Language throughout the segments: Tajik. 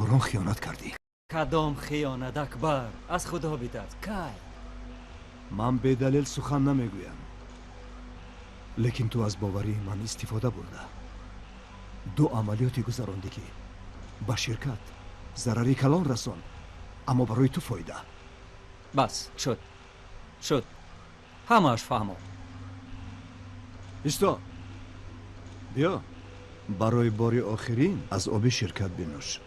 همکاران خیانت کردی. کدام خیانت اکبر؟ از خدا بی‌ترس. کی؟ من به دلیل سخن نمیگویم، لیکن تو از باوری من استفاده برده. دو عملیاتی گذراندی که به شرکت ضرری کلان رسان، اما برای تو فایده. بس شد همش فهمم. ایستا، بیا برای بار آخرین از آب شرکت بنوش.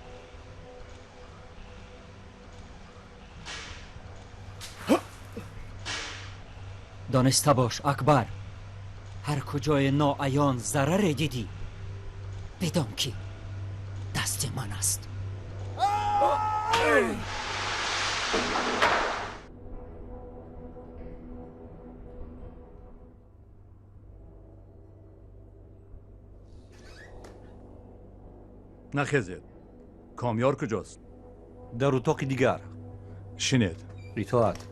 دانسته باش اکبر، هر کجای ناعیان ضرر دیدی بدان که دست من است. نخیزید. کامیار کجاست؟ در اتاق دیگر. شنید. اطاعت.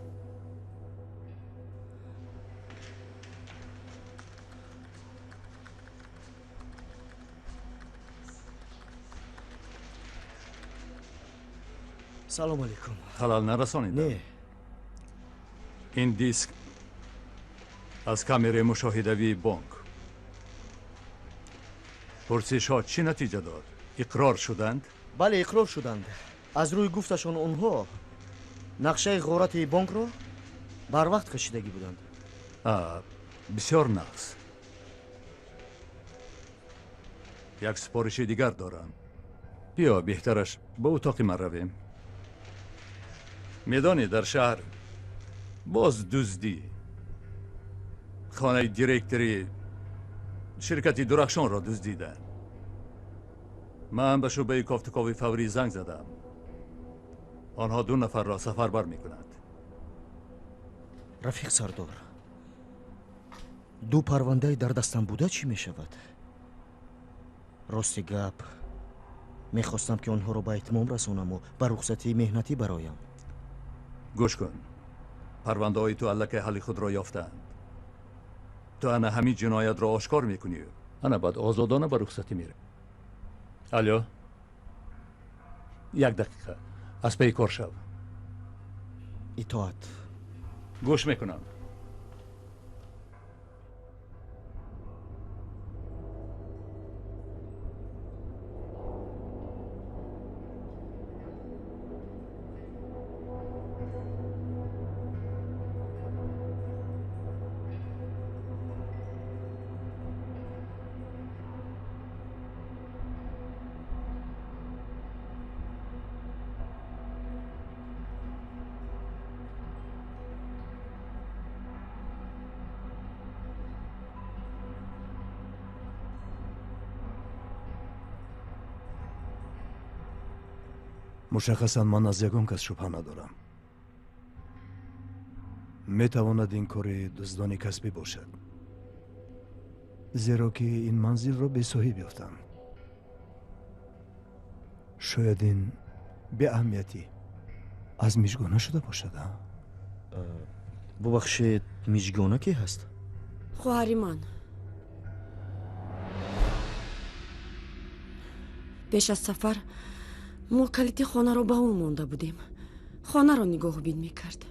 سلام علیکم. خلال نرسانید؟ نه. این دیسک از کامره مشاهدوی بانک. پرسش ها چی نتیجه داد؟ اقرار شدند؟ بله اقرار شدند. از روی گفتشون اونها نقشه غارت بانک را بر وقت کشیدگی بودند. بسیار نقص. یک سپارش دیگر دارم. بیا بهترش به اتاق من رویم. میدانی در شهر باز دزدی، خانه دیرکتری شرکتی درخشان را دزدیدند. من به شعبه کافتکاوی فوری زنگ زدم. آنها 2 نفر را سفربر میکنند. رفیق سردار، 2 پرونده در دستم بوده چی میشود؟ راستی گپ میخواستم که آنها را به اتمام رسانم و به رخصتی مهنتی برایم. گوش کن. پرونده های تو الکه حل خود را یافتند. تو انا همین جنایت را آشکار میکنی. انا بعد آزادانه به رخصتی میره. الو، 1 دقیقه از پی کار شو. اطاعت. گوش میکنم. مشخصا من از یگان کس شبه ندارم. میتواند این کار دزدان کسبی باشد، زیرا که این منزل را به صاحب یافتم. شاید این به اهمیتی از میجگانه شده باشد. ببخشید، میجگانه کی هست؟ خواهر من. پیش از سفر ما کلیت خانه را به اون مانده بودیم. خانه را نگاه بین میکرد.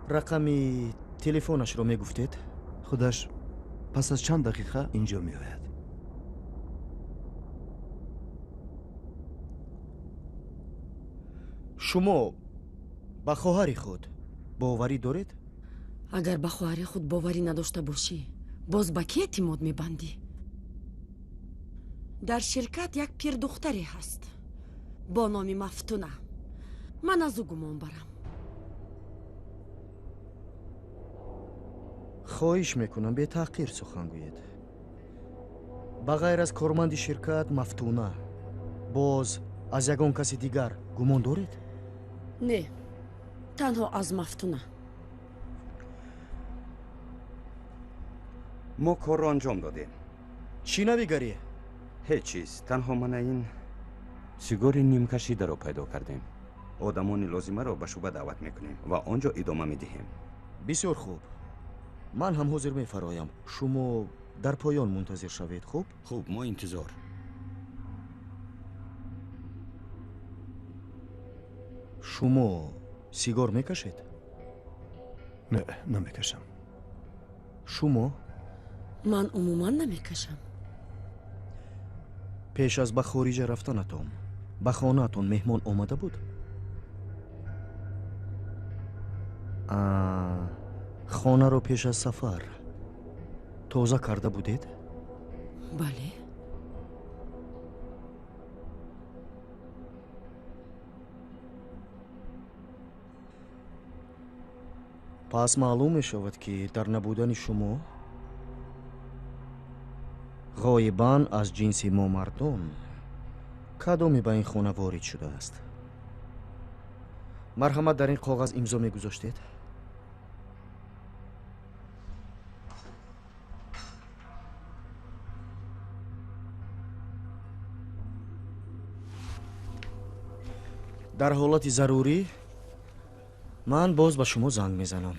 رقمی تلفنش را میگفتید؟ خودش پس از چند دقیقه اینجا میآید. شما به خواهر خود باوری دارید؟ اگر به خواهر خود باوری نداشته باشی باز به کی اعتماد میبندی؟ در شرکت یک پیر دختری هست با نام مفتونه. من از او گمان برم. خواهش میکنم به تحقیر سخن گویید. بغیر از کارمند شرکت مفتونه باز از یگان کسی دیگر گمان دارید؟ نه، تنها از مفتونه. ما کار را انجام دادیم. چی نمیگری؟ هیچ چیز. تنها من این سیگار نیم کشیده را پیدا کردیم. آدمان لازمه را به شعبه دعوت میکنیم و آنجا ادامه میدهیم. بسیار خوب. من هم حاضر میفرایم. شما در پایان منتظر شوید. خوب؟ خوب، ما انتظار. шумо сигор мекашед? نه نمیکشم. шумо ман умуман намекашам. пеш аз ба хориҷа рафтанатон ба хонаатон меҳмон омада буд? хонаро пеш аз сафар тоза карда будед? бале. пас маълум мешавад ки дар набудани шумо ғоибан аз ҷинси мо мардон кадоме ба ин хона ворид шудааст? марҳамат дар ин коғаз имзо мегузоштед? дар ҳолати зарурӣ ман боз ба шумо занг мезанам.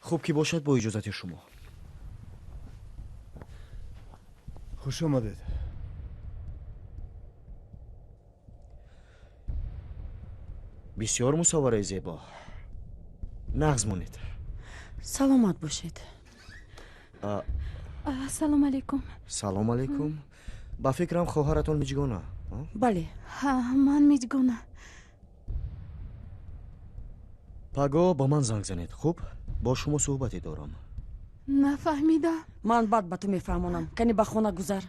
хуб ки бошад, бо иҷозати шумо. خوش آمدید. бисёр мусоввараи зебо. нағз монед. саломат бошед. ассалому алайкум. салом алайкум. ба фикрам хоҳаратон миҷгона. бале. ҳа, ман миҷгона. паго ба ман занг занед. хуб, бо шумо суҳбате дорам. нафаҳмидам. ман баъд ба ту мефаҳмонам. кани ба хона гузар.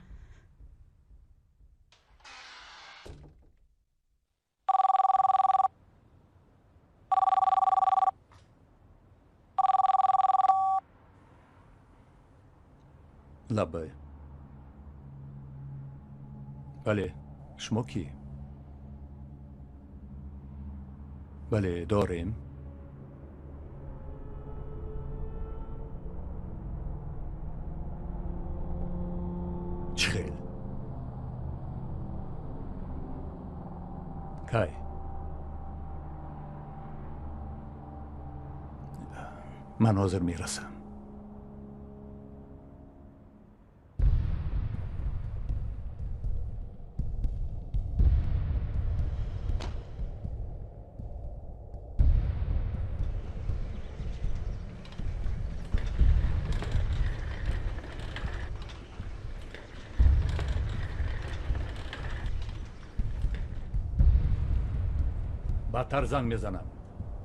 لبای بله شما کی؟ بله داریم. چخیل کی؟ من حاضر میرسم. بدتر زنگ میزنم.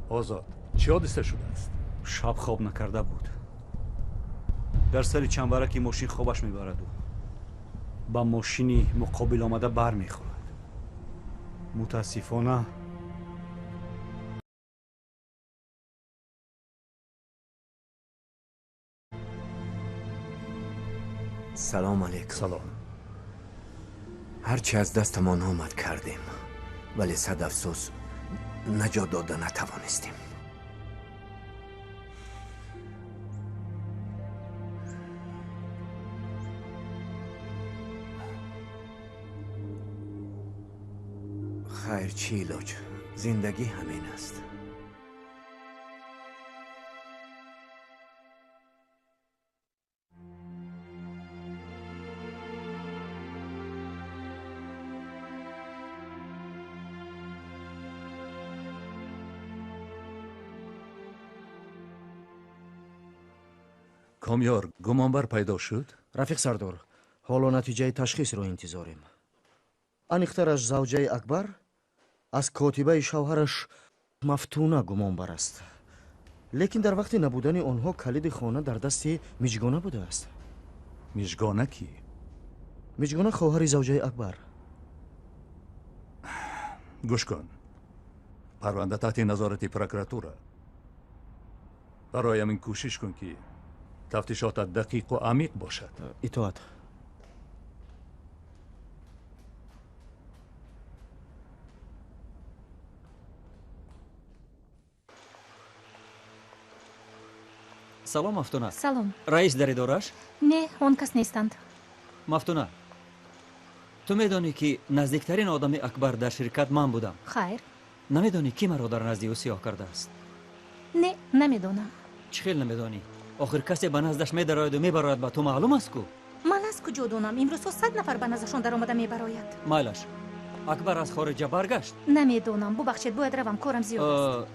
آزاد چی حادثه شده است؟ شب خواب نکرده بود. در سر چنبرکی ماشین خوابش میبرد و با ماشینی مقابل آمده بر میخورد. متاسفانه سلام علیکم. سلام. هرچی از دستمان آمد کردیم، ولی صد افسوس نجات داده نتوانستیم. خیر چی علاج؟ زندگی همین است. کامیار گمانبر پیدا شد؟ рафиқ сардор, ҳоло натиҷаи ташхисро интизорем. аниқтараш завҷаи акбар аз котибаи шавҳараш мафтуна гумонбар аст. лекин дар вақти набудани онҳо калиди хона дар дасти миҷгона будааст. миҷгона ки? миҷгона хоҳари завҷаи акбар. гӯш кун. парванда таҳти назорати прокуратура. бароям ин кӯшиш кун ки тафтишотат дақиқу амиқ бошад. итоат. салом мафтуна. салом. раис дар идораш? не, он кас нестанд. мафтуна, ту медонӣ ки наздиктарин одами акбар дар ширкат ман будам. хайр. намедонӣ ки маро дар назди ӯ сиёҳ кардааст? не, намедонам. чӣ хел намедонӣ? охир касе ба наздаш медарояду мебарояд ба ту маълум аст ку? ман аз куҷо донам? имрӯзҳо 100 нафар ба наздашон даромада мебарояд. майлаш, акбар аз хориҷа баргашт? намедонам. бубахшед, бояд равам, корам зиёд аст.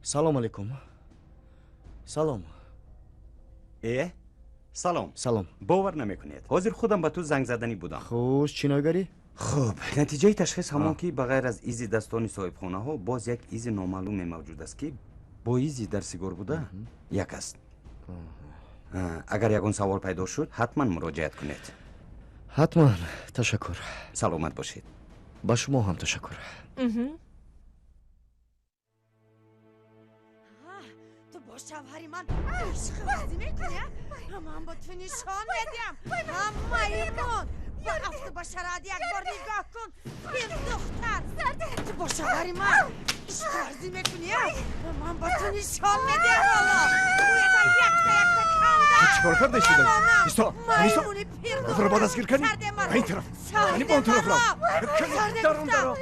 салом алейкум. салом. салом. салом. бовар намекунед. ҳозир худам ба ту занг заданӣ будам. хуш, чиногарӣ? хуб, натиҷаи ташхис ҳамон ки ба ғайр аз изи dastoни соҳибхонаҳо боз як изи номаълуме мавҷуд аст ки бо изи дар сигор буда як аст. агар ягон савол пайдо шуд, ҳатман муроҷиат кунед. ҳатман. ташаккур. саломат бошед. ба шумо ҳам ташаккур. تو با شوهری من عشق ورزی میکنی؟ من با تو نشان میدیم. میمون با افت بشرات یک بار نگاه کن. این دختر تو با شوهری من عشق ورزی میکنی؟ من با تو نشان میدیم. باید یک تا کندم. چیکار کرده شده؟ ایستا میمونی پیر دختر. برو باید از گیر کنی. این طرف. یعنی با اون طرف رو. درون درون.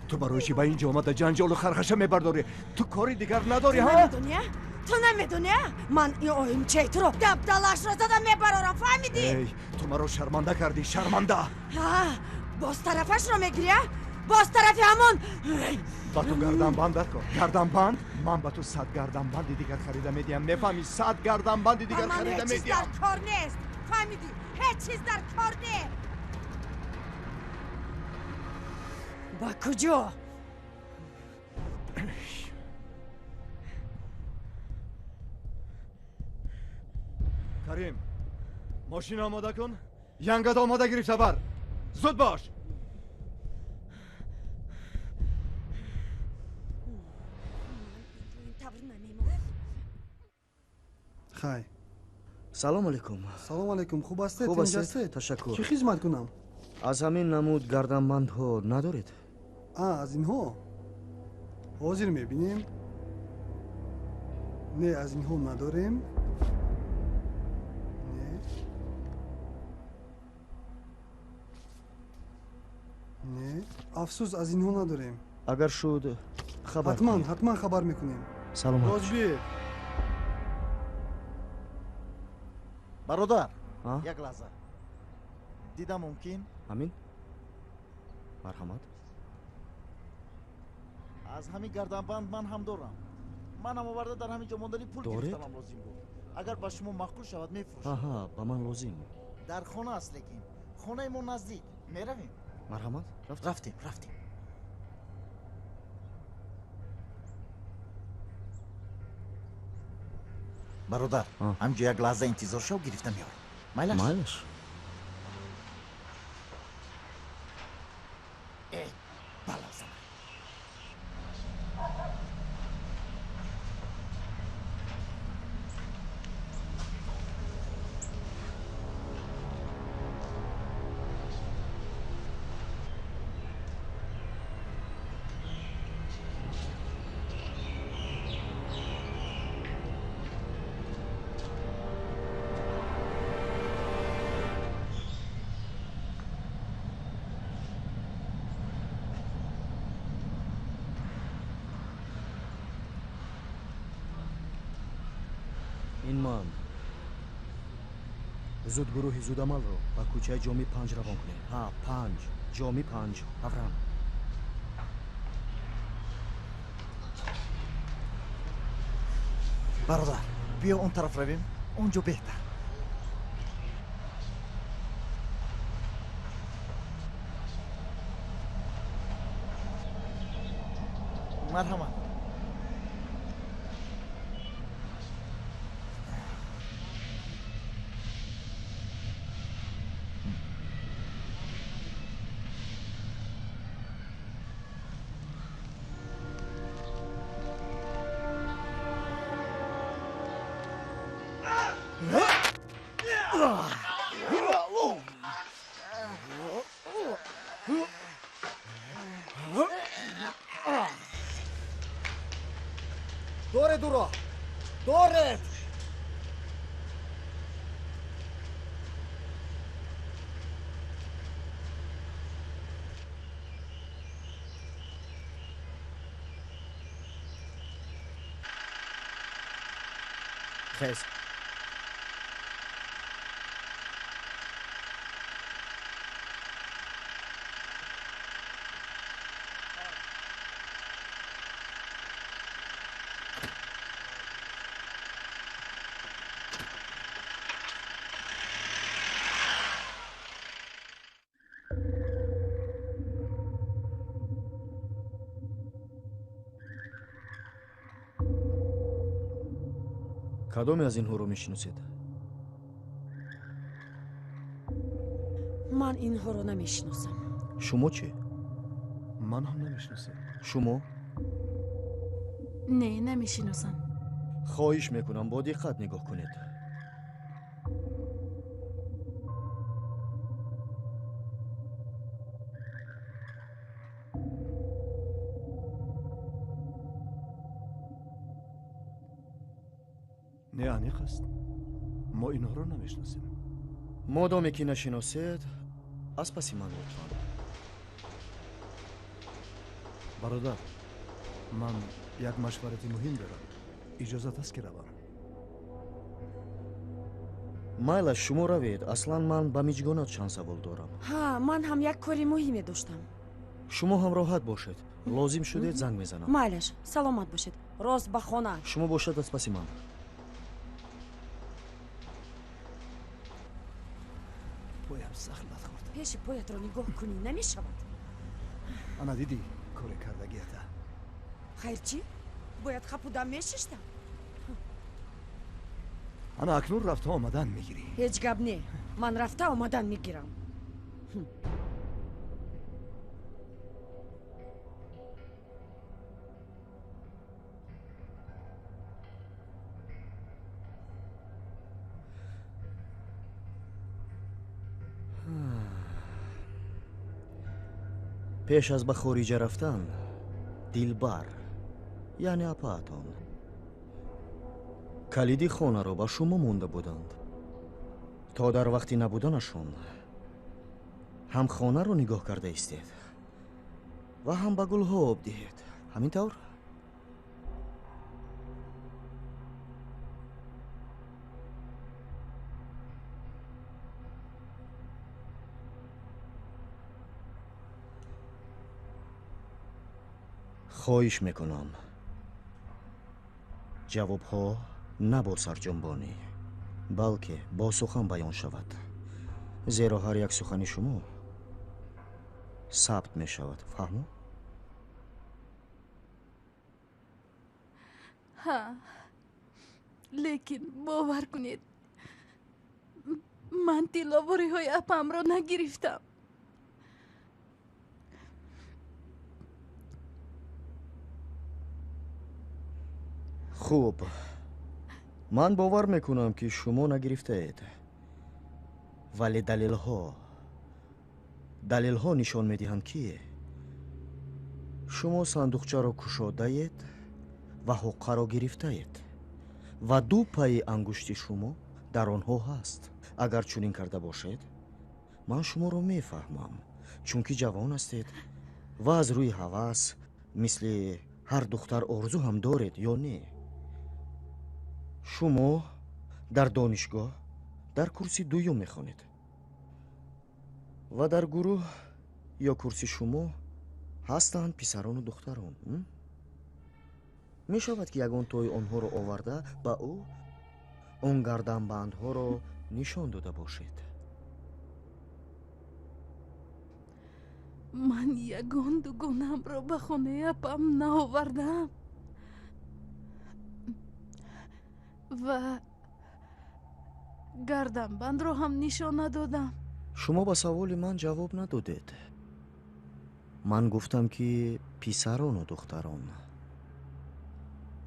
تو برای چی با اینجا آمده جنجال و خرخشه میبرداری؟ تو کاری دیگر نداری ها؟ تو نمیدونی؟ من این اویمچه تو رو دبدالش رو زدم میبرارم، فهمیدی؟ ای تو مرا شرمنده کردی، شرمنده. باز طرفش رو میگیری؟ باز طرفی همون. با تو گردن بند کن. گردن بند؟ من با تو 100 گردن بند دیگر خریده میدیم. میفهمی؟ 100 گردن بند دیگر خریده میدیم. هیچ چیز در کار نیست، فهمیدی؟ هیچ چیز در کار نیست. با کجا؟ کریم ماشین آماده کن. ینگت آماده گرفته بر. زود باش. خای салом алейкум. салом алейкум. хуб ҳастед? хуб тинҷ ҳастед? ҳастед? ташаккур. чӣ хизмат кунам? аз ҳамин намуд гарданбандҳо надоред? аз инҳо ҳозир мебинем. не, аз инҳо надорем. не, афсӯс, аз инҳо надорем. агар шуд хабар ҳатман хабар мекунем. саломат. роҷбиев, бародар, як лаҳза дида мумкин? амин. марҳамат. аз ҳамин гарданбанд ман ҳам дорам. манам оварда дар ҳамин ҷо мондани пул гирифтамам лозим буд. агар ба шумо маъқул шавад мефурӯшам. ба ман лозим. дар хона аст, лекин хонаи мо наздик. меравем? марҳамат. рафтем. бародар, ҳамҷо як лаҳза интизор шав, гирифта меорам. майлаш. балаза. ин ман. зуд гурӯҳи зудамалро ба кӯчаи ҷоми 5 равон кунем. 5 ҷоми 5 ҳаврам. бародар, биё он тараф равем. он ҷо беҳтар. марҳамат. دورت او را دورت. خیز کدومی از اینها رو میشناسید؟ من اینها رو نمیشناسم. شما چی؟ من هم نمیشناسم. شما؟ نه نمیشناسم. خواهش میکنم با دقت نگاه کنید. نه انیق است. ما اینها رو نمیشناسیم. مادامی که نشناسید از پسی من لطفا. برادر، من یک مشورتی مهم دارم. اجازت است که روم. майла шумо равед, аслан ман ба миҷгонат чанд савол дорам. ها من هم یک کاری مهمی داشتم. шумо ҳам роҳат бошед, лозим шудед занг мезанам. مایلش سلامت باشید. راست به خانه. шумо бошад аз паси ман. پایم سخلت خورد. پیش پایت رو نگاه کنی نمی شود. انا دیدی کار کردگیت. خیر چی؟ باید خپودم میششتم. انا اکنون رفته آمدن میگیری. هیچ گپ نه. من رفته آمدن میگیرم. пеш аз ба хориҷа рафтан дилбар яъне апаатон калиди хонаро ба шумо монда буданд то дар вақти набуданашон ҳам хонаро нигоҳ карда истед ва ҳам ба гулҳо об диҳед. ҳамин тавр? خواهش میکنم ҷавобҳо на бо сарҷонбонӣ балки бо сухан баён шавад, зеро ҳар як сухани шумо сабт мешавад. фаҳмо? ها لیکن باور کنید من تیلاواری های اپم را نگرفتم. хуб, ман бовар мекунам ки шумо нагирифтаед, вале далелҳо нишон медиҳанд ки шумо сандуқчаро кушодаед ва ҳуққаро гирифтаед ва ду пайи ангушти шумо дар онҳо ҳаст. агар чунин карда бошед ман шуморо мефаҳмам, чунки ҷавон ҳастед ва аз рӯи ҳавас мисли ҳар духтар орзу ҳам доред ё не? шумо дар донишгоҳ дар курси дуюм мехонед ва дар гурӯҳ ё курси шумо ҳастанд писарону духтарон. мешавад ки ягон тои онҳоро оварда ба ӯ он гарданбандҳоро нишон дода бошед. من یگان دوگانم را به خانه اپم نآوردم و گردنبند را هم نشان ندادم. шумо ба саволи ман ҷавоб надодед. ман гуфтам ки писарону духтарон,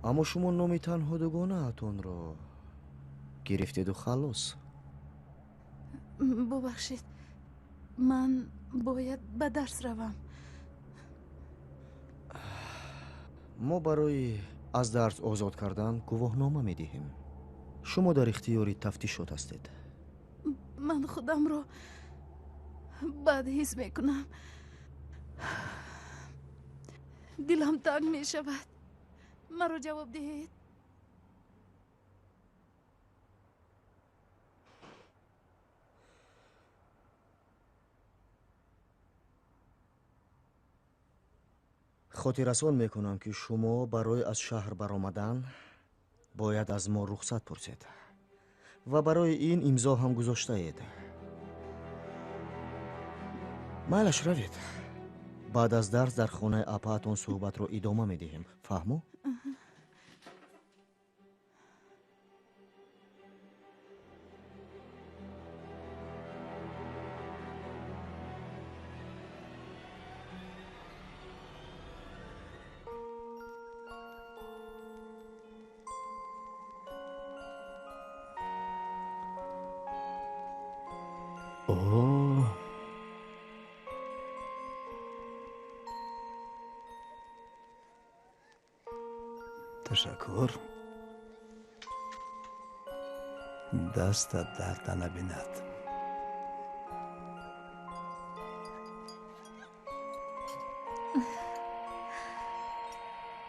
аммо шумо номи танҳо дугонаатонро гирифтеду халос. ببخشید من باید به درس روم. мо барои аз дарс озод кардан гувоҳнома медиҳем. шумо дар ихтиёри тафтишот ҳастед. ман худамро бад ҳис мекунам. дилам танг мешавад. маро ҷавоб диҳед. хотиррасон мекунам ки шумо барои аз шаҳр баромадан бояд аз мо рухсат пурсед ва барои ин имзо ҳам гузоштаед. майлаш равед. баъд аз дарс дар хонаи апаатон суҳбатро идома медиҳем. фаҳмо? ташаккур. дастат дард набинад.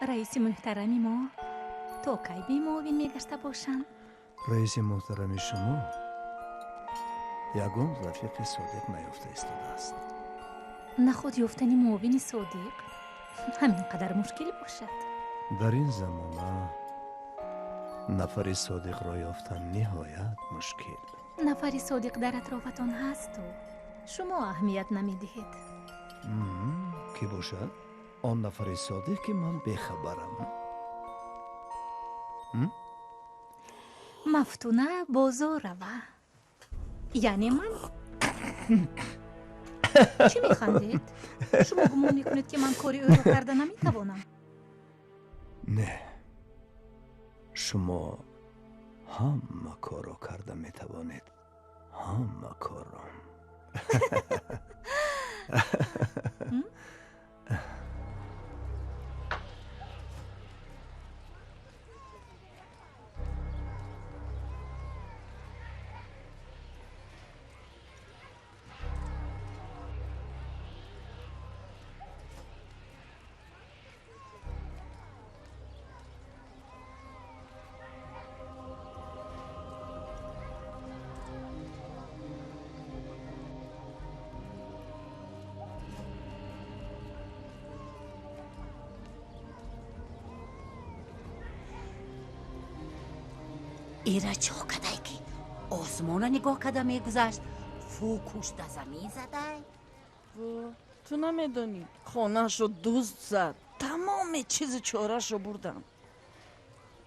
раиси муҳтарами мо то кай бемуовин мегашта бошанд? раиси муҳтарами шумо ягон рафиқи содиқ наёфта истодааст. нахуд ёфтани муовини содиқ ҳамин қадар мушкил бошад. дар ин замона нафари содиқро ёфтан ниҳоят мушкил. нафари содиқ дар атрофатон ҳасту шумо аҳамият намедиҳед. кӣ бошад он нафари содиқ ки ман бехабарам? мафтуна бозор рава. яъне ман чӣ механдед? шумо гумон мекунед ки ман кори ӯро карда наметавонам? не, шумо ҳама корро карда метавонед. ҳама корро. ایره چه کدای که آسمان نگاه کده میگذشت فوکوش در زمین زده. تو نمیدونی خانهش رو دوست زد. تمام چیز چارش رو بردم.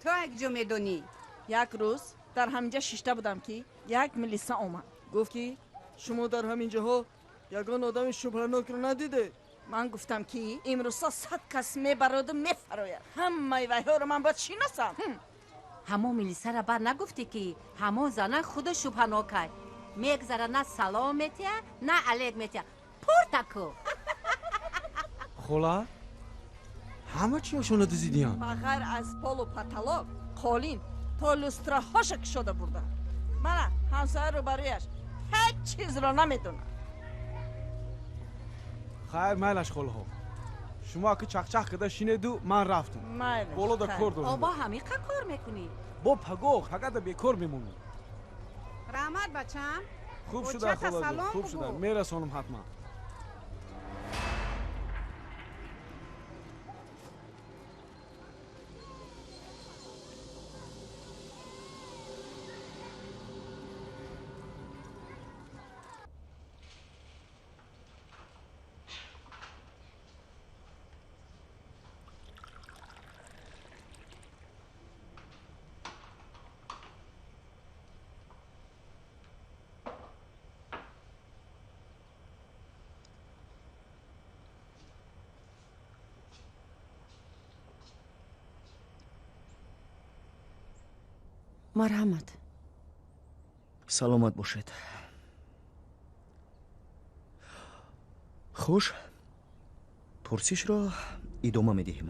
تو یک جو میدونی؟ یک روز در همینجا شیشته بودم که یک ملیسا اومد گفت که شما در همینجا ها یگان آدم شبهناک رو ندیده. من گفتم که امروزا 100 کس میبرد و میفراید. همه ویها رو من باید شناسم. همون ملیسا را بر نگفتی که همون زنه خود شبهناکه میگذره نه سلام میتیه نه علیک میتیه پورتکو. خولا همه چی هاشون رو دیدیم بغیر از پال و پتلاق قالین تا لستره هاشک شده بردن. من همسایه رو برایش هیچ چیز رو نمیدونم. خیر میلش خولا ها شما که چخچخ کده شنیدو من رفتم میلش بالا دا کار دارم. آبا همیقه کار میکنی؟ با پگاه فقط بیکار میمونی. رحمت بچم خوب شده خولا جون خوب شده میرسانم حتما. مرحمت. саломат бошед. хуш, пурсишро идома медиҳем.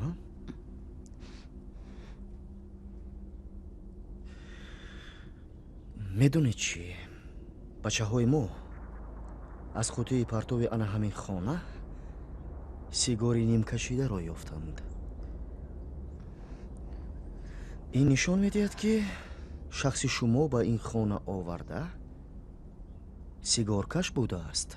медонед чӣ бачаҳои мо аз хутии партови ана ҳамин хона сигори нимкашидаро ёфтанд. ин нишон медиҳад ки шахси шумо ба ин хона оварда сигоркаш будааст.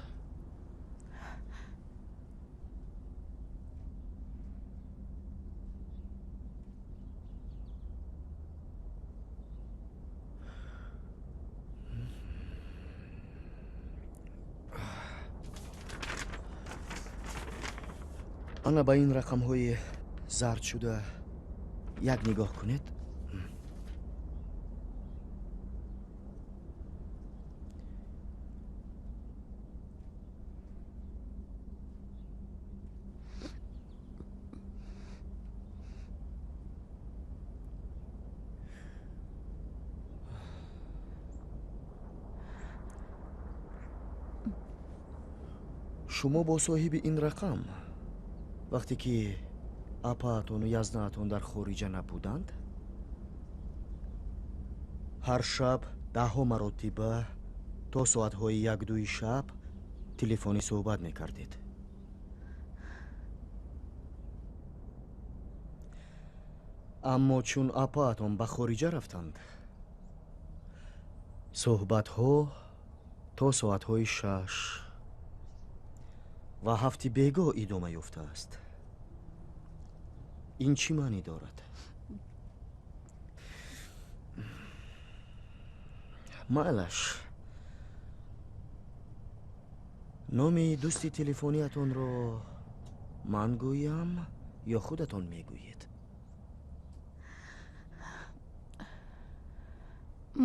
ана ба ин рақамҳои зард шуда як нигоҳ кунед. шумо бо соҳиби ин рақам вақте ки апаатону язнаатон дар хориҷа набуданд ҳар шаб 10 маротиба то соатҳои 1-2 шаб телефонӣ суҳбат мекардед. аммо чун апаатон ба хориҷа рафтанд суҳбатҳо то соатҳои 6 ва 7 бегоҳ идома ёфтааст. ин чӣ маънӣ дорад? майлаш номи дӯсти телефониятонро ман гӯям ё худатон мегӯед?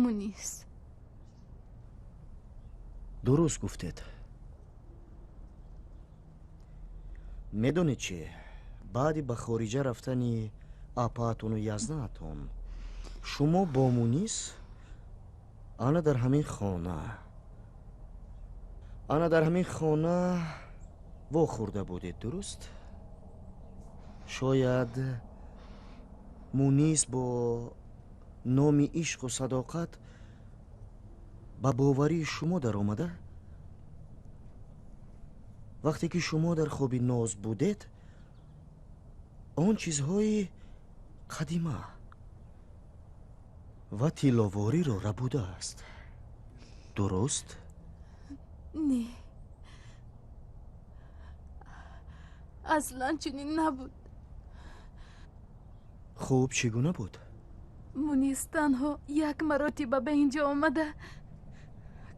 мунис. дуруст гуфтед. медонед чӣ баъди ба хориҷа рафтани апаатону язнаатон шумо бо мунис ана дар ҳамин хона вохӯрда будед, дуруст? шояд мунис бо номи ишқу садоқат ба боварии шумо даромада вақте ки шумо дар хоби ноз будед он чизҳои қадима ва тиловориро рабудааст, дуруст? не, аслан чунин набуд. хуб, чӣ гуна буд? мунис танҳо як маротиба ба ин ҷо омада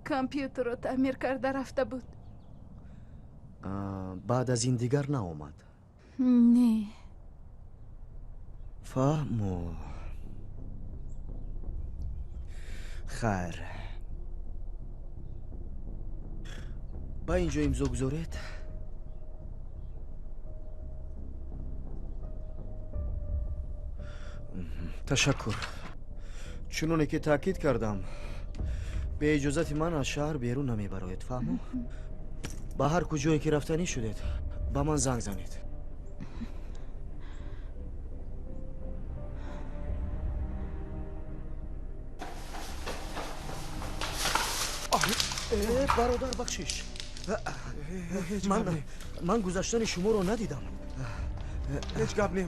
компютерро таъмир карда рафта буд. баъд аз ин дигар наомад? не. фаҳмо. хайр, ба ин ҷо имзо гузоред. ташаккур. чуноне ки таъкид кардам бе иҷозати ман аз шаҳр берун намебароед, фаҳмо? ба ҳар куҷое ки рафтанӣ шудед ба ман занг занед. бародар бахшиш, ман гузаштани шуморо надидам. ҳеҷ гап не,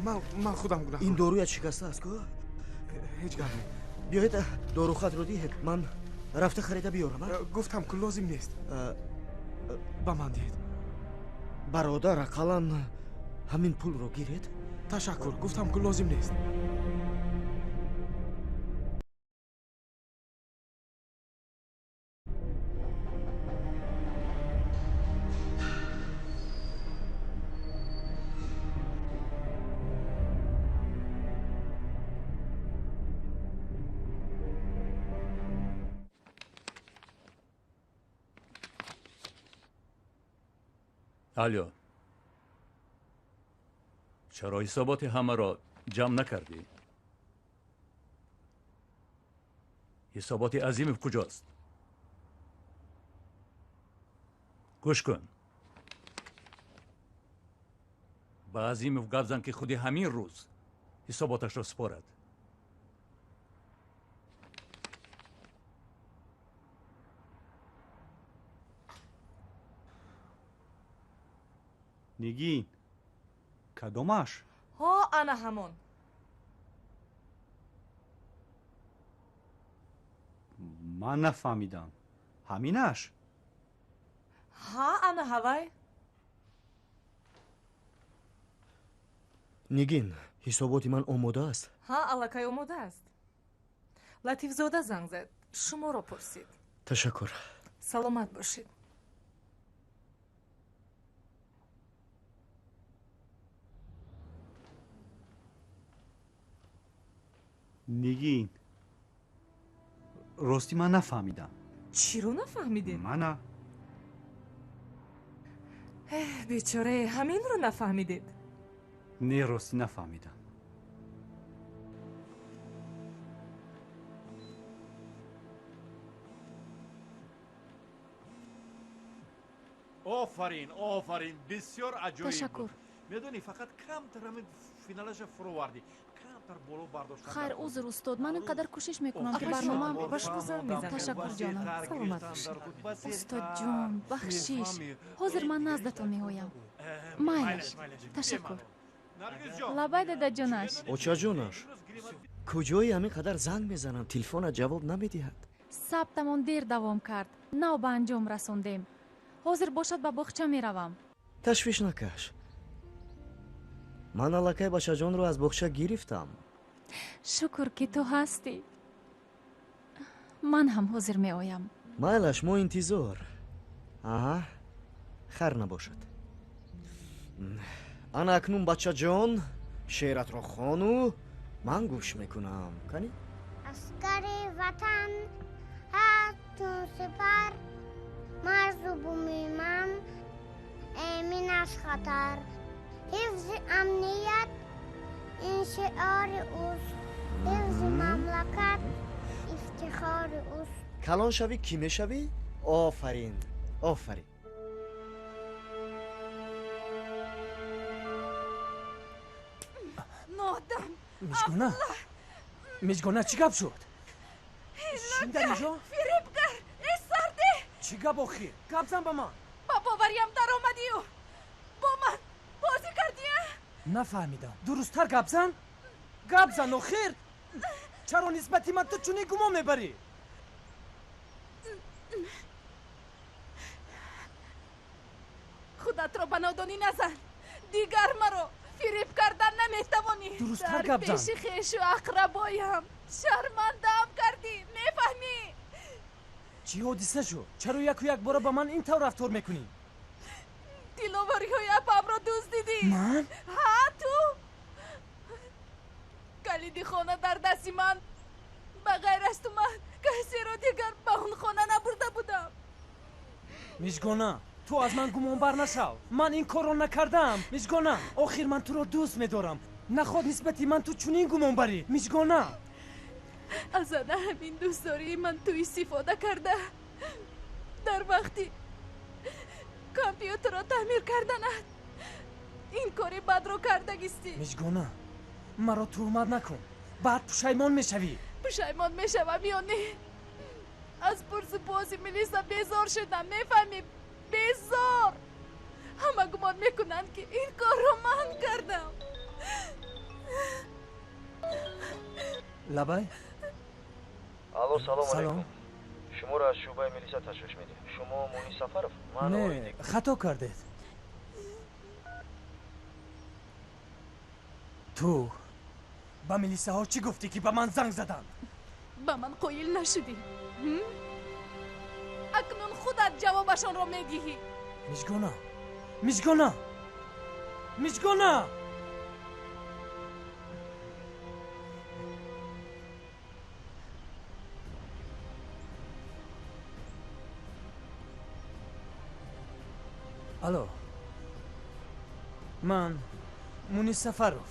ман худам гунаҳкор. ин доруят шикастааст ку? ҳеҷ гап не. биёед дорухатро диҳед, ман рафта харида биёрам. гуфтам ку лозим нест. ба ман диҳед. бародар, ақаллан ҳамин пулро гиред. ташаккур, гуфтам ку лозим нест. алё, чаро ҳисоботи ҳамаро ҷамъ накардӣ? ҳисоботи Азимов куҷост? гӯш кун. ба Азимов гап зан ки худи ҳамин рӯз ҳисоботашро спорад. نگین کدامش؟ ها انا همون. من نفهمیدم. همینش؟ ها انا هوای. نگین حساباتی من آماده است. ها аллакай омода аст. латифзода занг зад. шуморо пурсид. تشکر. саломат бошед. نگین راستی من نفهمیدم. چیرو نفهمیدین؟ من بیچاره همین رو نفهمیدید. نه راستی نفهمیدم. آفرین بسیار عجیب تشکر. میدونی فقط کمتر همین فینالش فرووردی کمتر بالا برداشتن. خیر عذر استاد من اینقدر کوشش میکنم که برنامه تشکر جانم. سلامت باشید استاد جان. بخشش حاضر من نزدتان میآیم. مایلش تشکر. لبای دادا جانش. اوچا جانش کجایی همین قدر زنگ میزنم تلفن جواب نمیدهد. ثبتمان دیر دوام کرد. نو به انجام رساندیم. حاضر باشد به باغچه میروم. تشویش نکش. من аллакай башаҷон ро аз боғча гирифтам. шукр ки ту ҳастӣ. ман ҳам ҳозир меоям. майлаш мо интизор. аҳа хар набошад. ана акнун бачаҷон шеъратро хону ман гӯш мекунам. кани аскари ватан ҳатун сипар марзу бумимам эмин аз хатар حفظ امنیت این شعار اوست. حفظ مملکت افتخار اوست. کلان شوی کی میشوی؟ آفرین آفرین. نادم میجگونه چی گپ شد؟ چی در اینجا؟ فریبگر ایستارده. چی گپ آخی؟ گپ زن با من. با باوریم در آمدی و با من بازی کردیه؟ نفهمیدم. درست‌تر گپ زن؟ گپ زن آخر. چرا نسبتی من تو چونی گمان میبری؟ خودت رو بنادانی نزن. دیگر مرا فریب کردن نمیتوانی. درست‌تر گپ در زن. پیش خویش و اقربایم شرمنده‌ام کردی. میفهمی؟ چی حادثه شد؟ چرا یک بار با من این طور رفتار میکنی؟ دلاوری های اپم را دزدیدی. من؟ ها تو؟ کلید خانه در دستی من. بغیر از تو من کسی را دیگر به اون خانه نبرده بودم. میجگونه تو از من گمان بر نشو. من این کار را نکردم. میجگونه آخر من تو را دوست میدارم. نخواد نسبتی من تو چونین گمان بری. میجگونه از همین دوستداری من تو استفاده کرده در وقتی کامپیوتر را تعمیر کردن این کاری بد رو کردگیستی. میجگونه مرا تهمت نکن. بعد پشیمان میشوی. پشیمان میشوم یا نه؟ از پرس بازی میلیسا بیزار شدم. میفهمی؟ بیزار. همه گمان میکنن که این کار رو من کردم. لبای алло салом салом. алейкум. шуморо аз шӯъбаи милиса ташвиш медиҳ. шумо мунис сафаров? ман не хато кардед. تو با ملیسه ها چی گفتی که به من زنگ زدن؟ به من قایل نشدی. اکنون خودت جوابشان را میدهی. میجگونه میجگونه میجگونه الو من مونیس سفروف.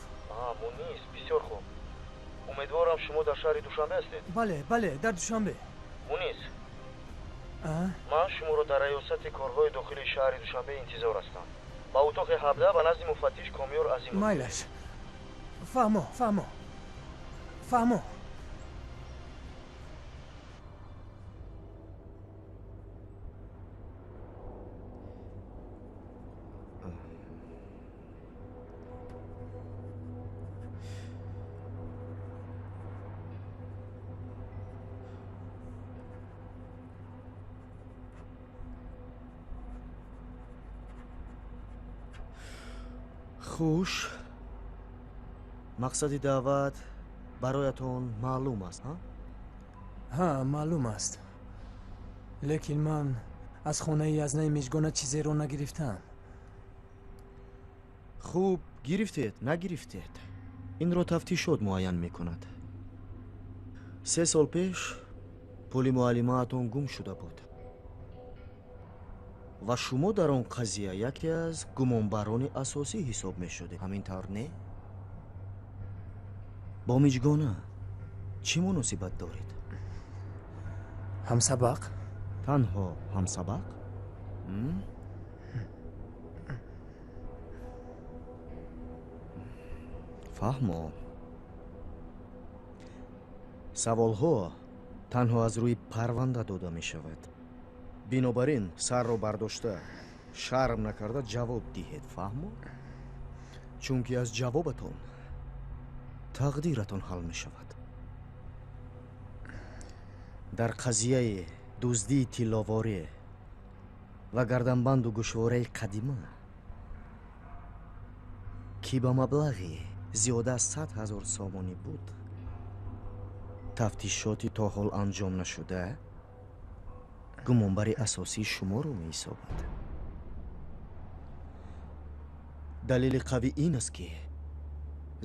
мунис бисёр хуб. умедворам шумо дар шаҳри душанбе ҳастед. бале дар душанбе. мунис ман шуморо дар раёсати корҳои дохили шаҳри душанбе интизор ҳастам. ба утоқи 17 ба назди муфаттиш комиёр азимов. майлаш фаҳмо хуш мақсади даъват бароятон маълум аст ҳа маълум аст лекин ман аз хонаи язнаи мижгона чизеро нагирифтам хуб гирифтед нагирифтед инро тафтишот муайян мекунад 3 сол пеш пули муаллимаатон гум шуда буд ва шумо дар он қазия яке аз гумонбарони асосӣ ҳисоб мешудед ҳамин тавр не бо миҷгона чӣ муносибат доред ҳамсабақ танҳо ҳамсабақ фаҳмо саволҳо танҳо аз рӯи парванда дода мешавад бинобар ин сарро бардошта шарм накарда ҷавоб диҳед фаҳмо чунки аз ҷавобатон тақдиратон ҳал мешавад дар қазияи дуздии тилловорӣ ва гарданбанду гӯшвораи қадима ки ба маблағи зиёда аз 100 000 сомонӣ буд тафтишоти то ҳол анҷом нашуда гумонбари асосии шуморо меҳисобад далели қавӣ ин аст ки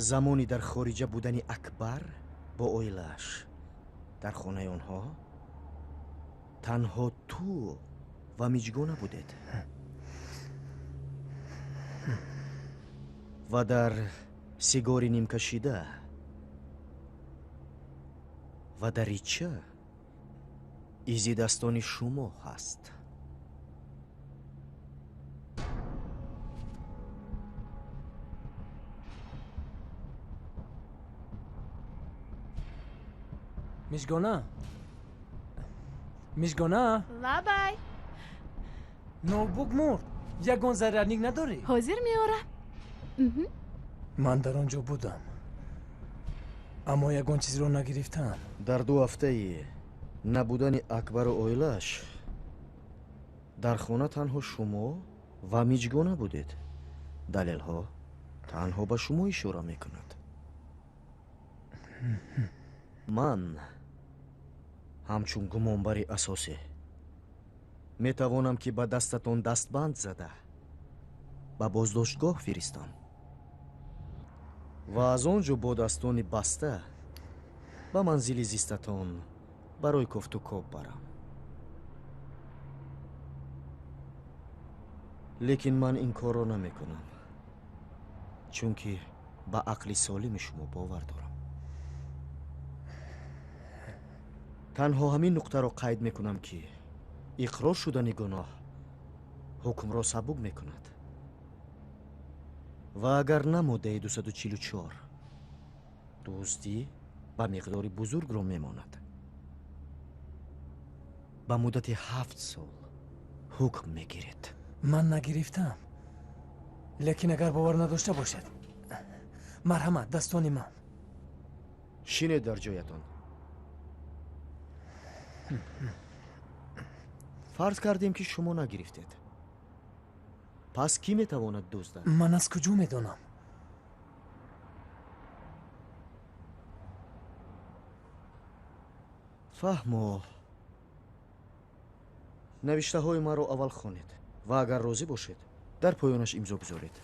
замони дар хориҷа будани акбар бо оилааш дар хонаи онҳо танҳо ту ва миҷгона будед ва дар сигори нимкашида ва дарича изи дастони шумо ҳаст мижгона лабай ноутбук мурд ягон зарарник надорӣ ҳозир меорам ман дар он ҷо будам аммо ягон чизро нагирифтам дар 2 ҳафтаи набудани акбару оилааш дар хона танҳо шумо ва миҷгона будед далелҳо танҳо ба шумо ишора мекунад ман ҳамчун гумонбари асосӣ метавонам ки ба дастатон дастбанд зада ба боздоштгоҳ фиристам ва аз он ҷо бо дастони баста ба манзили зистатон барои кофтукоб барам лекин ман ин корро намекунам чунки ба ақли солими шумо бовар дорам танҳо ҳамин нуқтаро қайд мекунам ки иқрор шудани гуноҳ ҳукмро сабук мекунад ва агар намоддаи 244 дуздӣ ба миқдори бузургро мемонад ба муддати 7 сол ҳукм мегиред ман нагирифтам лекин агар бовар надошта бошад марҳамат дастони ман шинед дар ҷоятон фарз кардем ки шумо нагирифтед пас кӣ метавонад дуздад ман аз куҷо медонам фаҳмо навиштаҳои маро аввал хонед ва агар розӣ бошед дар поёнаш имзо гузоред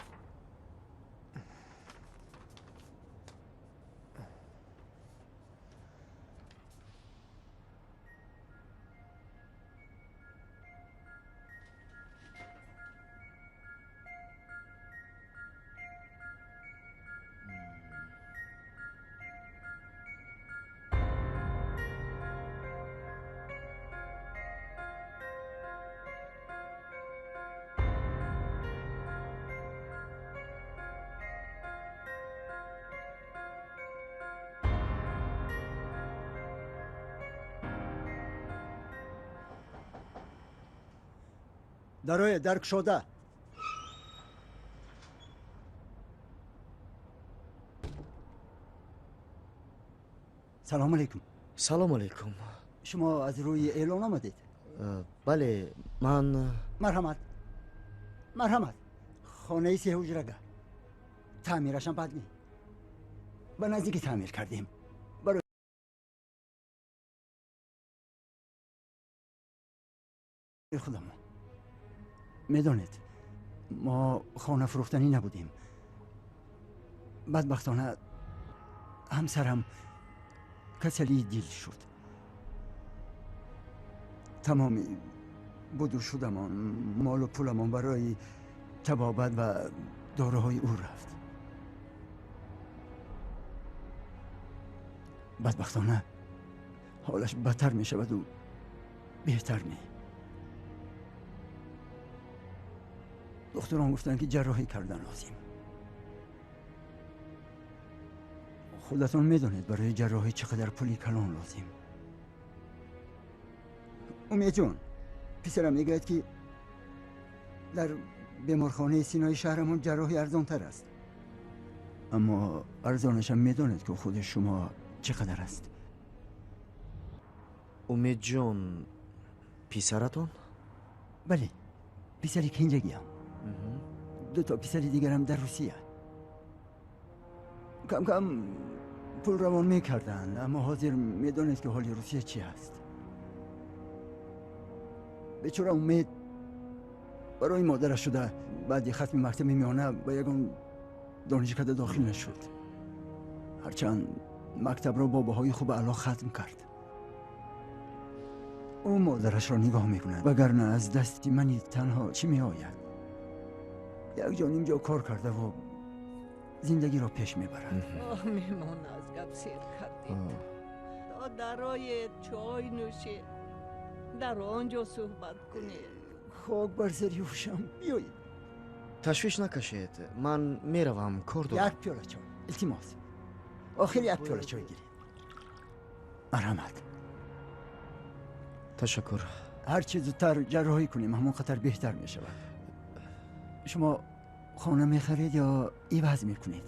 дароя дар кушода салом алейкум салом алейкум шумо аз рӯи эълон омадед бале ман марҳамат хонаи сеҳуҷрага تعمیرش هم بد نی. به نزدیکی تعمیر کردیم. برای خودمون میدونید ما خانه فروختنی نبودیم. بدبختانه همسرم کسلی دیل شد. تمامی بدو شدمان مال و پولمان برای طبابت و داروهای او رفت. بدبختانه حالش بدتر می شود و بهتر نی. دکتران گفتن که جراحی کردن لازم. خودتون میدونید برای جراحی چقدر پولی کلان لازم. امید جون پسرم میگه که در بیمارخانه سینای شهرمون جراحی ارزان تر است. اما ارزانش هم میدونید که خود شما چقدر است. امید جون پسرتون؟ بله پسری که اینجا گیم. دو تا پسری دیگرم در روسیه. کم کم پول روان میکردن اما حاضر میدونید که حال روسیه چی هست. بیچاره امید برای مادرش شده بعد ختم مکتب میانه با یکون دانشکده داخل نشد. هرچند مکتب را با بهای خوب اعلی ختم کرد. او مادرش را نگاه میکنه وگرنه از دستی منی تنها چی میآید. یک جا نیم جا کار کرده و زندگی را پیش میبرد. میمون از گپ سیر کردید. تا درای چای نوشید در آنجا صحبت کنید. خاک بر سری هوشم بیایید. تشویش نکشید من میروم کار دارم. یک پیاله چای التماس. آخر یک پیاله چای گیرید. مرحمت. تشکر. هر چه زودتر جراحی کنیم همون قطر بهتر می شود. شما خانه میخرید یا عوض میکنید؟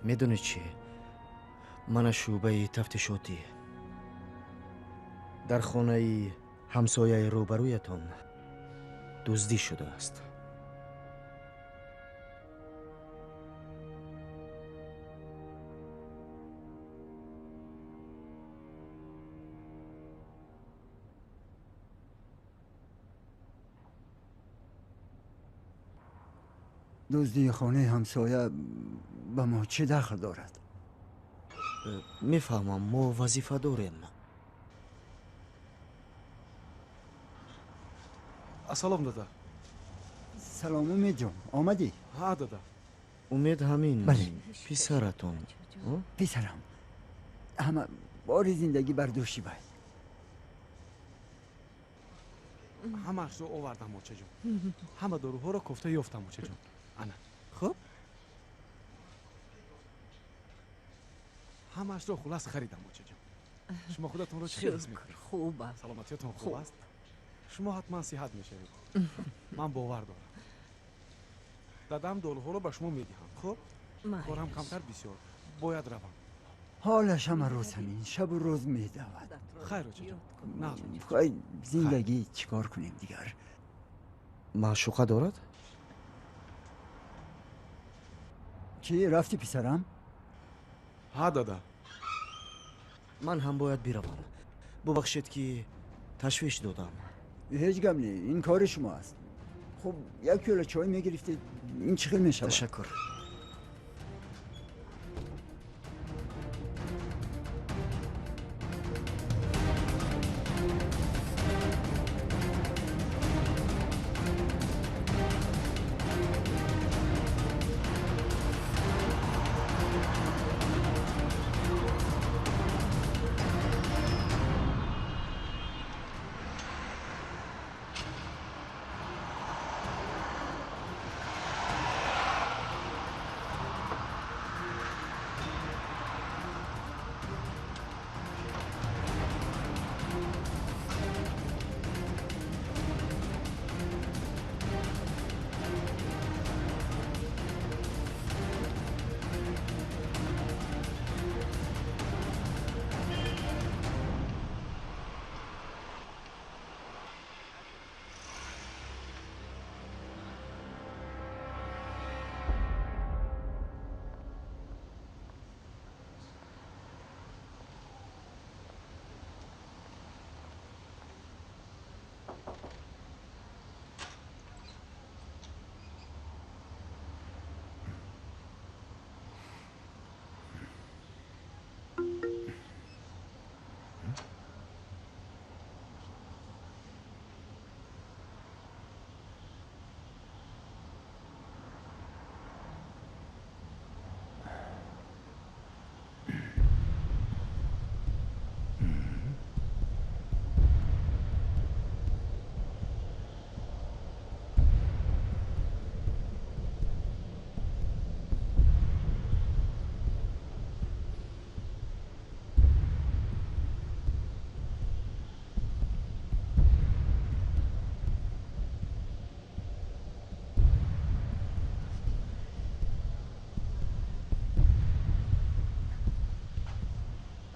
میدونید چی؟ من شعبه تفتیشاتی در خانه همسایه روبرویتان دزدی شده است. دزدی خانه همسایه به ما چه دخل دارد؟ میفهمم ما وظیفه داریم. سلام دادا. سلام امید جان آمدی؟ ها دادا. امید همین بله. پسرتون؟ پسرم همه باری زندگی برداشتی باید. همه رو آوردم موچه جون. همه داروها رو کفته یافتم موچه جون. انا خب همش رو خلاص خریدم موچه جون. شما خودتون رو چه حس میکنید؟ خوب است. سلامتیتون خوب است؟ شما حتما صحت میشوید. من باور دارم. دادم داروها رو به شما میدهم. خب کارم کمتر بسیار باید روم. حالش همه روز همین شب و روز میدود. خیر موچه جون. نه خواهی زندگی چیکار کنیم دیگر؟ معشوقه دارد؟ چی رفتی پسرم؟ ها دادا. من هم باید بروم. ببخشید که تشویش دادم. هیچ گم نی این کار شما است. خب یک پیاله چای میگرفتید این چه خیلی میشود؟ تشکر.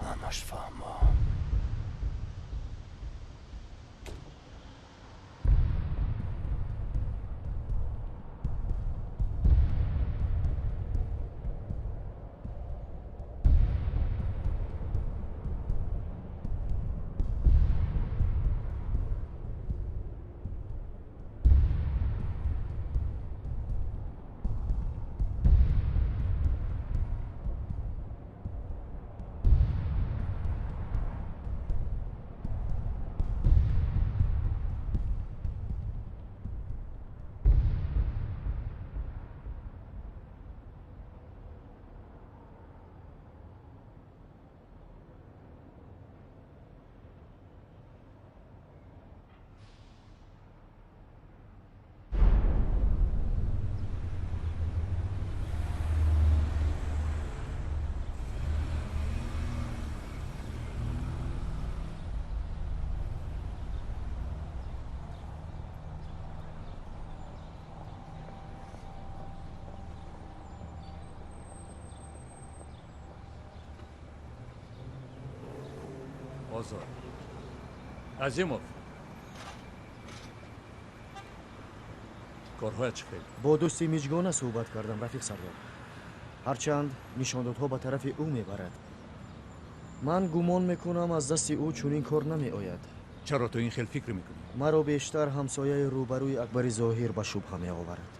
همش فهمم. آزاد عظیموف کارهای چه خیلی؟ با دوستی میجگانه صحبت کردم رفیق سردار. هرچند نشاندادها به طرف او میبرد. من گمان میکنم از دست او چنین کار نمی آید. چرا تو این خیل فکر میکنی؟ مرا بیشتر همسایه روبروی اکبر ظاهر به شبهه می آورد.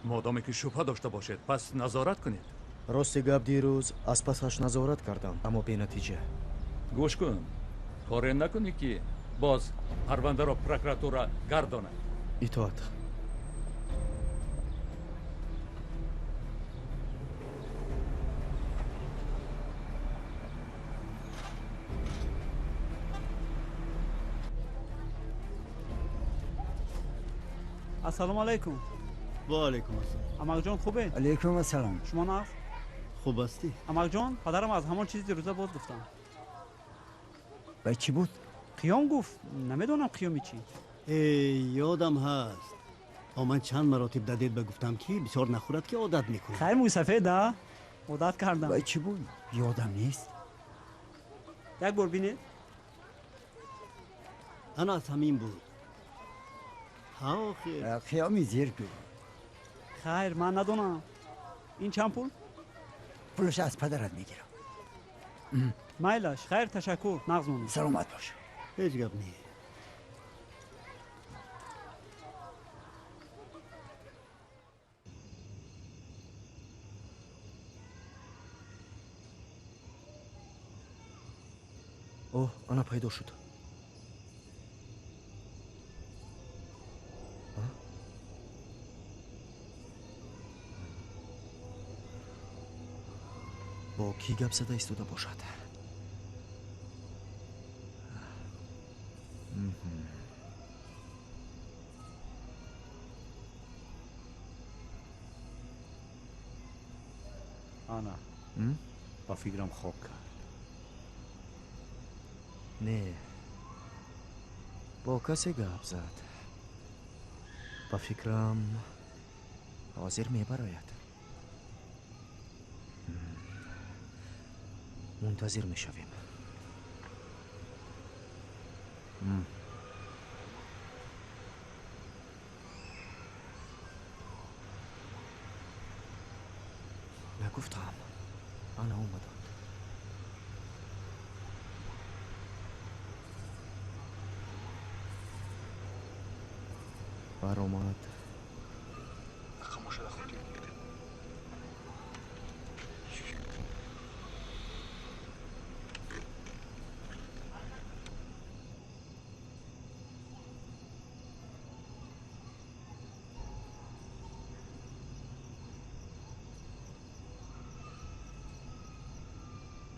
مادامی که شبهه داشته باشد پس نظارت کنید. راست گپ دیروز از پسش نظارت کردم اما بی نتیجه. گوش کن، کاری نکنی که باز پرونده را پروکراتورا گرداند. اطاعت. السلام علیکم. و علیکم السلام. امک جان خوبه؟ علیکم السلام. شما نه؟ خوب هستی؟ امک جان پدرم از همان چیزی روزه باز گفتم. به چی بود؟ قیام گفت. نمیدونم قیامی چی. یادم هست. من چند مراتب دادید بگفتم که بسیار نخورد که عادت میکنه. خیر موی سفید ها؟ عادت کردم. به چی بود؟ یادم نیست. یک بار بینید؟ انا از همین بود. ها خیر. قیامی زیر گو. خیر من ندونم. این چند پول؟ پولش از پدرت میگیرم. مایلش خیر تشکر نغزمونی. سلامت باش. هیچ گپ نیست. اوه آنا پیدا شد. با کی گپ زده ایستاده باشد؟ آنا با فکرم خواب کرد. نه با کسی گپ زد. با فکرم حاضر میبراید. منتظر میشویم. نگفتم آنا اومدند. برآمد.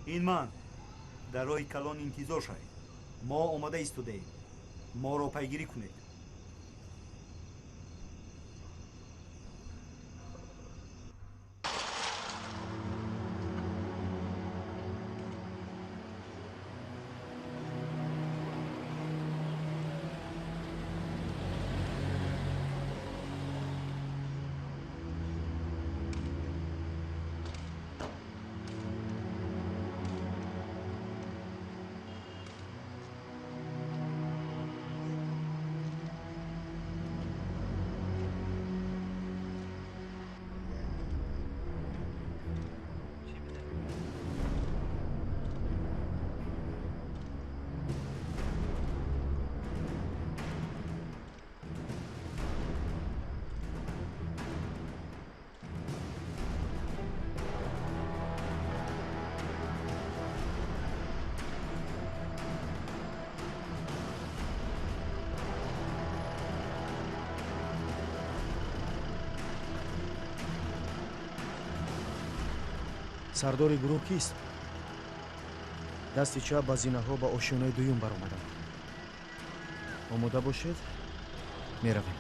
این من در راه کلان انتظار شوید. ما آماده ایستاده ایم. ما را پیگیری کنید. сардори гурӯҳ кист? дасти чап ба зинаҳо ба ошёнаи дуюм баромадам. омода бошед, меравем.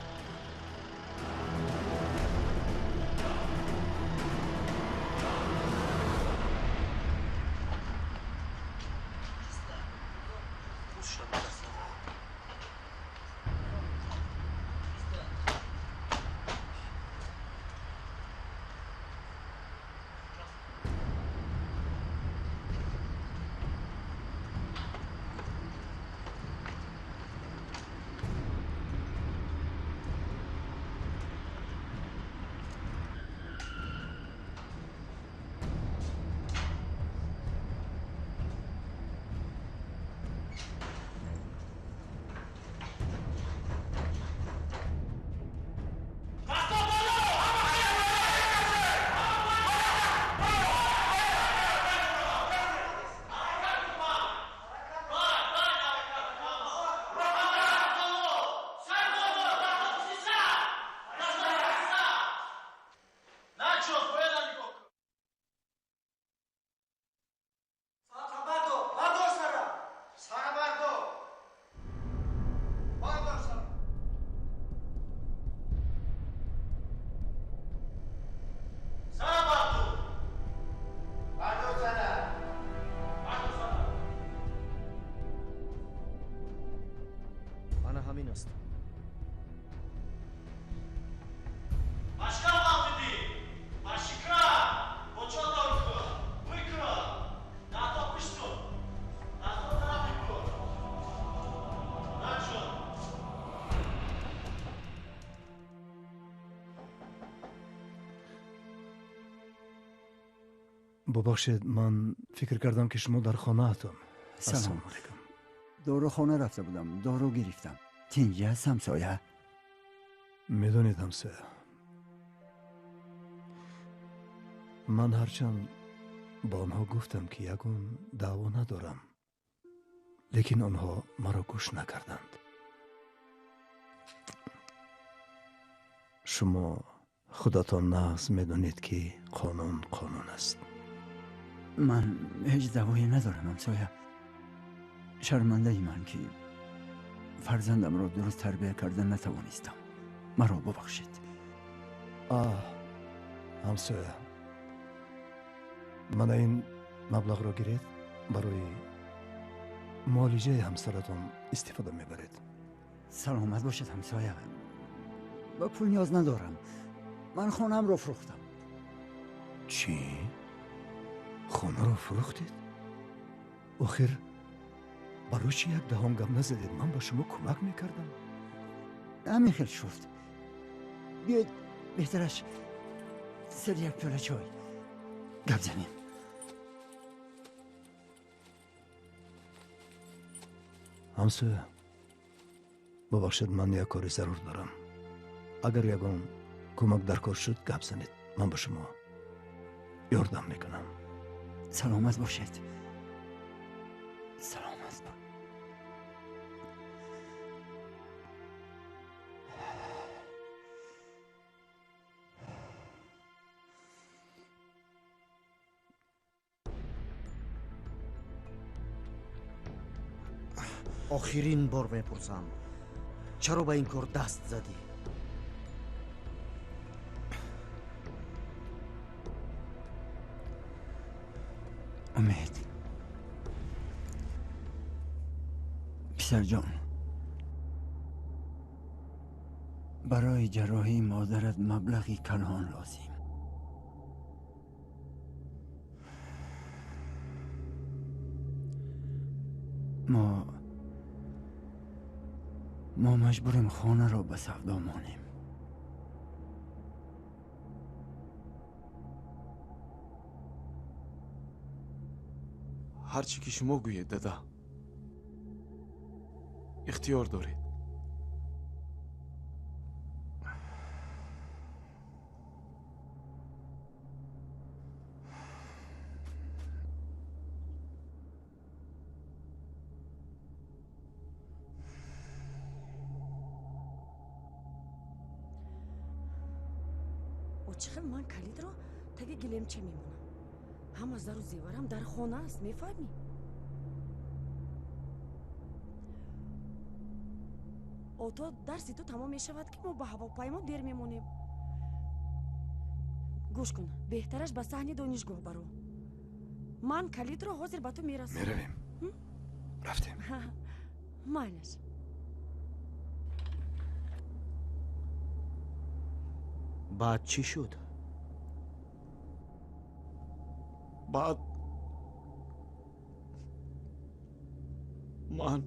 ҳамин аст. бубахшед, ман фикр кардам ки шумо дар хонаатон. салом алайкум. дорухона рафта будам, дору гирифтам. тинҷ аст ҳамсоя? медонед ҳамсоя, ман ҳарчанд ба онҳо гуфтам ки ягон даъво надорам, лекин онҳо маро гӯш накарданд. шумо худатон нағз медонед ки қонун қонун аст. ман ҳеҷ даъвое надорам ҳамсоя. шармандаиман ки фарзандамро дуруст тарбия карда натавонистам. маро бубахшед. ҳамсоя, мана ин маблағро гиред, барои муолиҷаи ҳамсаратон истифода мебаред. саломат бошед ҳамсоя. ба пул ниёз надорам. ман хонамро фурӯхтам. чӣ? хонаро фурӯхтед? охир барои чӣ як даҳон гап назадед? ман ба шумо кӯмак мекардам. ҳамин хел шуд. биёед беҳтараш сер як пиёла чой гап занем. ҳамсоя, бубахшед, ман як кори зарур дорам. агар ягон кӯмак дар кор шуд, гап занед. ман ба шумо ёрдам мекунам. саломат бошед. саломат бош. охирин бор мепурсам, чаро ба ин кор даст задӣ? умед, писарҷон, барои ҷарроҳии модарат маблағи калон лозим. мо маҷбурем хонаро ба савдо монем. ҳар чӣ ки шумо гӯед дада, ихтиёр доред. очиқи ман калидро таги гилемча мемонам. ҳама зару зеварам дар хона аст, мефаҳмӣ? ото дарси ту тамом мешавад ки мо ба ҳавопаймо дер мемонем. гӯш кун, беҳтараш ба саҳни донишгоҳ баро. ман калидро ҳозир ба ту мерасонам. меравем. рафтем. майлаш. баъд чӣ шуд? баъд ман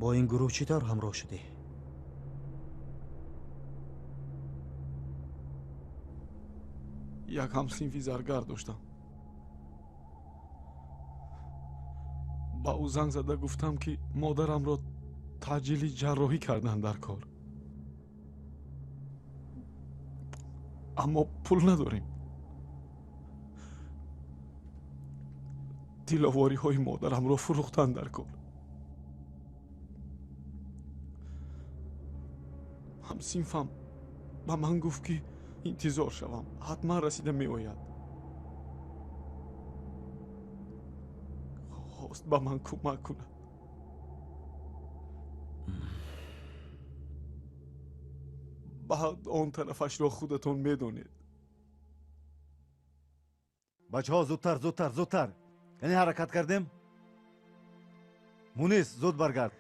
бо ин гурӯҳ чӣ тавр ҳамроҳ шудӣ? як ҳамсинфи заргар доштам. ба ӯ занг зада гуфтам ки модарамро таъҷили ҷарроҳӣ карданд дар кор. аммо пул надорем. диловариҳои модарамро фурӯхтанд дар кор. ҳамсинфам ба ман гуфт ки интизор шавам, ҳатман расида меояд. хост ба ман кӯмак кунад. баъд он тарафашро худатон медонед. бачаҳо зудтар зудтар зудтар, яъне ҳаракат кардем. мунис зуд баргард.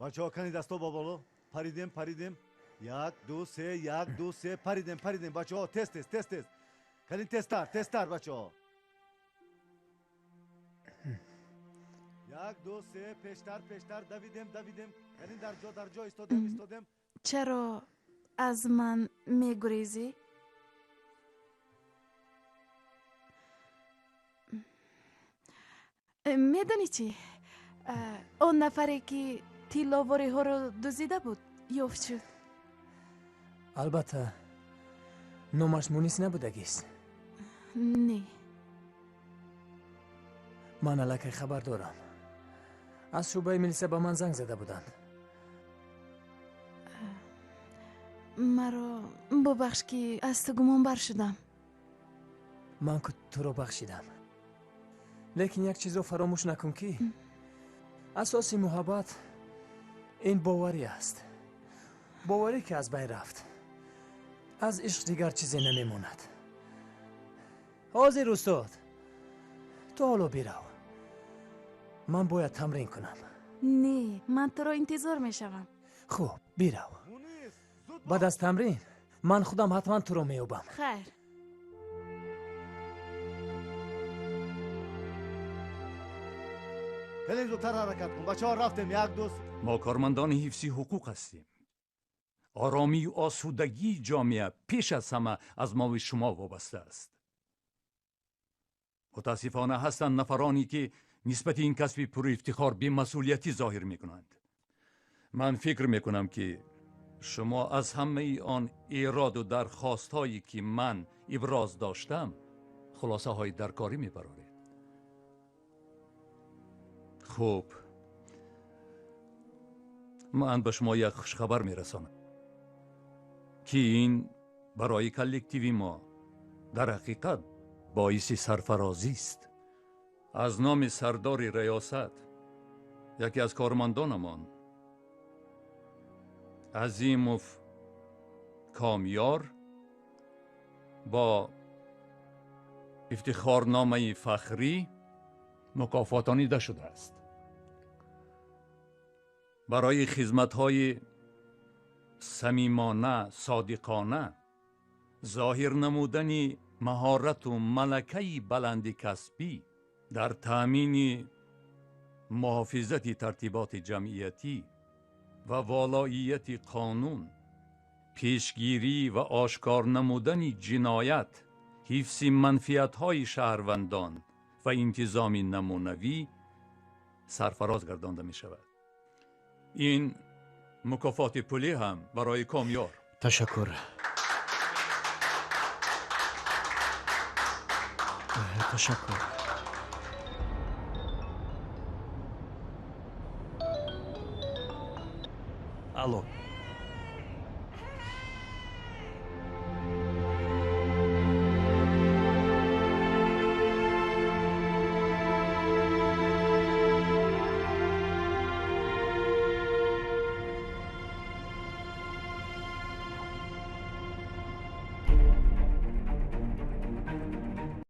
бачаҳо кани дасто ба боло. паридем паридем. 1 2 3 1 2 3 паридем паридем. бачаҳо тез тез тез тез. кани тезтар тезтар бачаҳо. 1 2 3 пештар пештар давидем давидем. кани дар ҷо истодем истодем. чаро аз ман мегурезӣ? медонӣ чӣ? он нафаре ки тилловориҳоро дуздида буд ёфт шуд. албатта номаш мунис набудагист. не, ман аллакай хабар дорам. аз шӯъбаи милиса ба ман занг зада буданд. маро бубахш ки аз ту гумонбар шудам. ман ку туро бахшидам. лекин як чизро фаромӯш накун ки асоси муҳаббат ин боварӣ аст. боварӣ ки аз байн рафт, аз ишқ дигар чизе намемонад. ҳозир устод, ту ҳоло бирав. ман бояд тамрин кунам. не, ман туро интизор мешавам. хуб, бирав. баъд аз тамрин ман худам ҳатман туро меёбам. хайр. хеле зудтар ҳаракат кун. бачаҳо рафтем. 1 2. мо кормандони ҳифзи ҳуқуқ ҳастем. оромию осудагии ҷомеа пеш аз ҳама аз мови шумо вобаста аст. мутаассифона ҳастанд нафароне ки нисбати ин касби пуриифтихор бемасъулиятӣ зоҳир мекунанд. ман фикр мекунам ки шумо аз ҳамаи он ироду дархостҳое ки ман иброз доштам хулосаҳои даркорӣ мебароред. хуб, ман ба шумо як хушхабар мерасонам ки ин барои коллективи мо дар ҳақиқат боиси сарфарозист. аз номи сардори раёсат яке аз кормандонамон азимов комёр бо ифтихорномаи фахрӣ мукофотонида шудааст. барои хизматҳои самимона, содиқона, зоҳир намудани маҳорату малакаи баланди касбӣ дар таъмини محافظت ترتیبات جمعیتی و والاییت قانون، پیشگیری و آشکار نمودن جنایت، حفظ منفعت‌های شهروندان و انتظام نمونوی سرفراز گردانده می شود. این مکافات پولی هم برای کامیار. تشکر. تشکر. الو